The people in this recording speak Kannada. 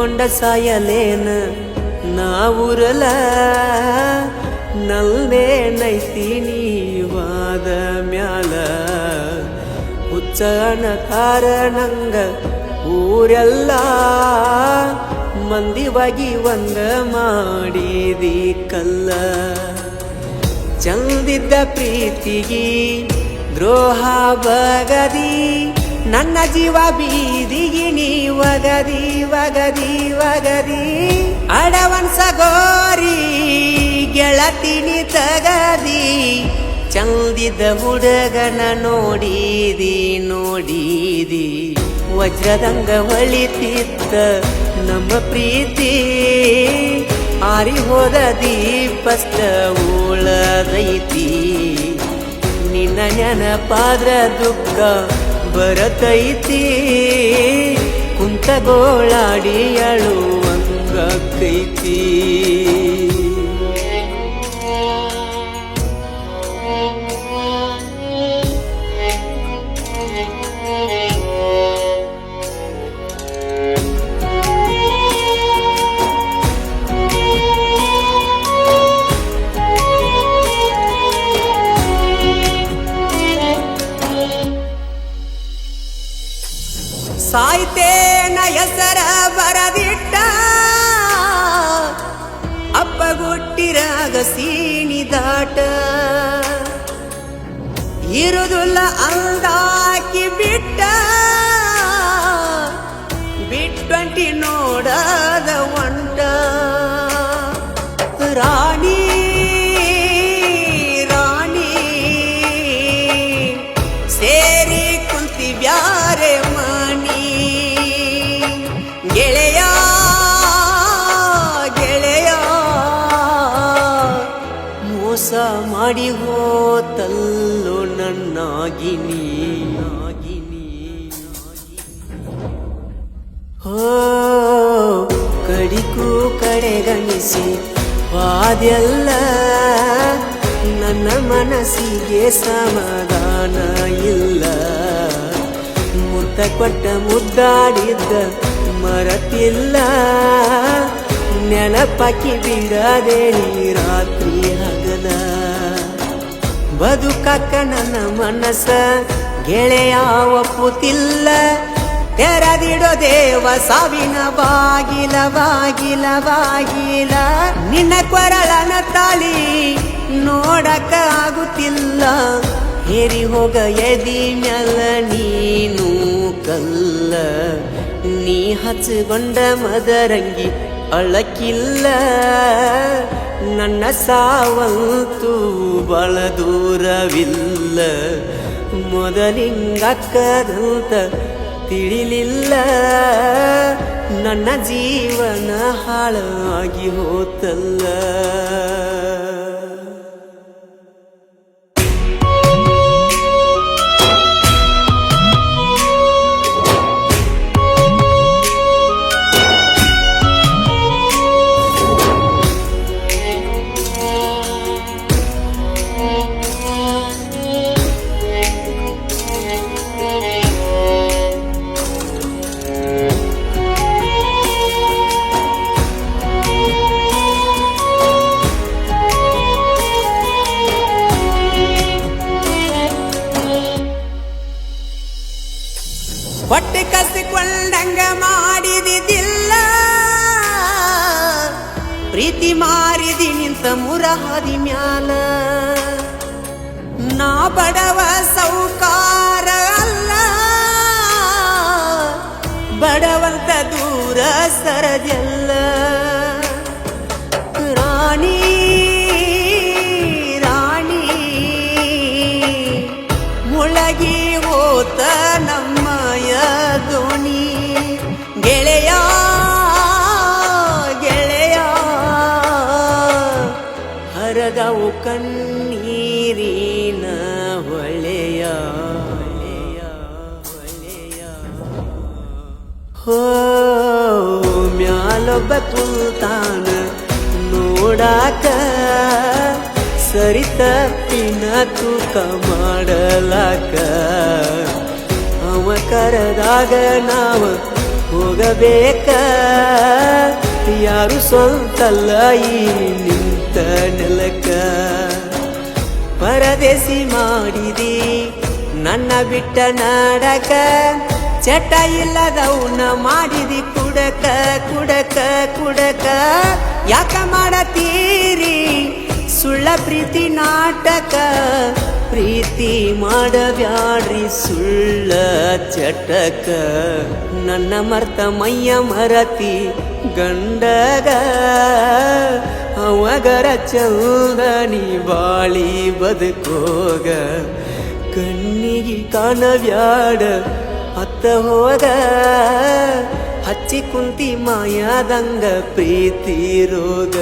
ಹಿಡ್ಕೊಂಡ ಸಾಯಲೇನ ನಾವುರಲ ನಲ್ಲೇನೈತಿ ನೀವಾದ ಮ್ಯಾಲ ಹುಚ್ಚನ ಕಾರಣಂಗ ಊರೆಲ್ಲ ಮಂದಿವಾಗಿ ಒಂದ ಮಾಡಿದಿ ಕಲ್ಲ ಚಂದಿದ್ದ ಪ್ರೀತಿಗಿ ದ್ರೋಹ ಬಗದಿ ನನ್ನ ಜೀವ ಬೀದಿಗಿ ನೀ ವಗದಿ ವಗದಿ ವಗದಿ ಅಡವನ್ಸ ಗೋರಿ ಗೆಳತಿನಿ ತಗದಿ ಚಂದಿದ್ದ ಹುಡುಗನ ನೋಡಿದಿ ನೋಡಿದಿ ವಜ್ರದಂಗ ಹೊಳಿತಿದ್ದ ನಮ್ಮ ಪ್ರೀತಿ ಆರಿ ಹೋದ ದೀಪಸ್ತ ಉಳದೈತಿ ನಿನ್ನ ನೆನಪಾದ್ರ ದುಃಖ ಬರತೈತಿ ಕುಂತ ಗೋಳಾಡಿ ಅಳುವಂಗೈತಿ ಸಾಯ್ತೇನ ಹೆಸರ ಬರದಿಟ್ಟ ಅಪ್ಪಗುಟ್ಟಿರಾಗ ಸೀಣಿ ದಾಟ ಇರುದುಲ್ಲ ಅಂದಾಕಿ ಬಿಟ್ಟ ಬಿಟ್ಟಂಟಿ ನೋಡದ ಒಂಟ ರಾಣಿ ರಾಣಿ ಸೇರಿ ಕುಂತಿ ಬ್ಯಾರೆ ಗೆಳೆಯ ಗೆಳೆಯ ಮೋಸ ಮಾಡಿ ಹೋತಲ್ಲೋ ನನ್ನಾಗಿನಿ ಹೋ ಕಡಿಗೂ ಕಡೆಗಣಿಸಿ ವಾದೆಲ್ಲ ನನ್ನ ಮನಸ್ಸಿಗೆ ಸಮಾಧಾನ ಇಲ್ಲ ಮುತ್ತ ಕೊಟ್ಟ ಮುದ್ದಾಡಿದ್ದ ಮರತಿಲ್ಲ ನೆನಪಾಕಿ ಬಿಡದೆ ನೀ ರಾತ್ರಿ ಹಗಲ ಬದುಕಕ್ಕ ನನ್ನ ಮನಸ್ಸ ಗೆಳೆಯ ಒಪ್ಪುತ್ತಿಲ್ಲ ತೆರೆದಿಡೋ ದೇವ ಸಾವಿನ ಬಾಗಿಲ ಬಾಗಿಲ ಬಾಗಿಲ ನಿನ್ನ ಕೊರಳನ ತಾಳಿ ನೋಡಕ ಆಗುತ್ತಿಲ್ಲ ಹೇರಿ ಹೋಗ ಎದಿ ಮ್ಯಾಲ ನೀನು ಕಲ್ಲ ನೀ ಹಚ್ಚಿಕೊಂಡ ಮದರಂಗಿ ಅಳಕಿಲ್ಲ ನನ್ನ ಸಾವಂತೂ ಬಳ ದೂರವಿಲ್ಲ ಮೊದಲಿಂಗಕ್ಕದಂತ ತಿಳಿಲಿಲ್ಲ ನನ್ನ ಜೀವನ ಹಾಳಾಗಿ ಹೋತಲ್ಲ ಹೊಟ್ಟೆ ಕಸಿಕೊಂಡಂಗ ಮಾಡಿದಿಲ್ಲ ಪ್ರೀತಿ ಮಾರಿದಿ ನಿಂತ ಮುರಹದಿ ಮ್ಯಾಲ ನಾ ಬಡವ ಸೌಕಾರ ಅಲ್ಲ ಬಡವಂತ ದೂರ ಸರದೆಲ್ಲ ರಾಣಿ ರಾಣಿ ಮುಳಗಿ ಹೋತ ನಮ್ಮಯ ದೋಣಿ ಗೆಳೆಯ ಗೆಳೆಯ ಹರದವು ಕಣ್ಣೀರಿನ ಹೊಳೆಯ ಹೋ ಮ್ಯಾಲೊಬ್ಬ ಕುಂತಾನ ನೋಡಾಕ ಸರಿತಪ್ಪಿನ ತೂಕ ಮಾಡಲಾಕ ಅವ ಕರೆದಾಗ ನಾವ ಹೋಗಬೇಕ ಯಾರು ಸ್ವಂತಲ್ಲ ಈ ನಿಂತ ನೆಲಕ ಪರದೇಸಿ ಮಾಡಿದಿ ನನ್ನ ಬಿಟ್ಟ ನಾಡಕ ಚಟ ಇಲ್ಲದವನ್ನ ಮಾಡಿದಿ ಕುಡಕ ಕುಡಕ ಕುಡಕ ಯಾಕ ಮಾಡತೀರಿ ಸುಳ್ಳ ಪ್ರೀತಿ ನಾಟಕ ಪ್ರೀತಿ ಮಾಡಬ್ಯಾಡ್ರಿ ಸುಳ್ಳ ಚಟಕ ನನ್ನ ಮರ್ತ ಮೈಯ ಮರತಿ ಗಂಡಗ ಅವಗರ ಚಂದ ನೀ ಬಾಳಿ ಬದುಕೋಗ ಕಣ್ಣಿಗೆ ಕಾಣಬ್ಯಾಡ ಅತ್ತ ಹೋಗ ಹಚ್ಚಿ ಕುಂತಿ ಮಾಯಾದಂಗ ಪ್ರೀತಿ ರೋಗ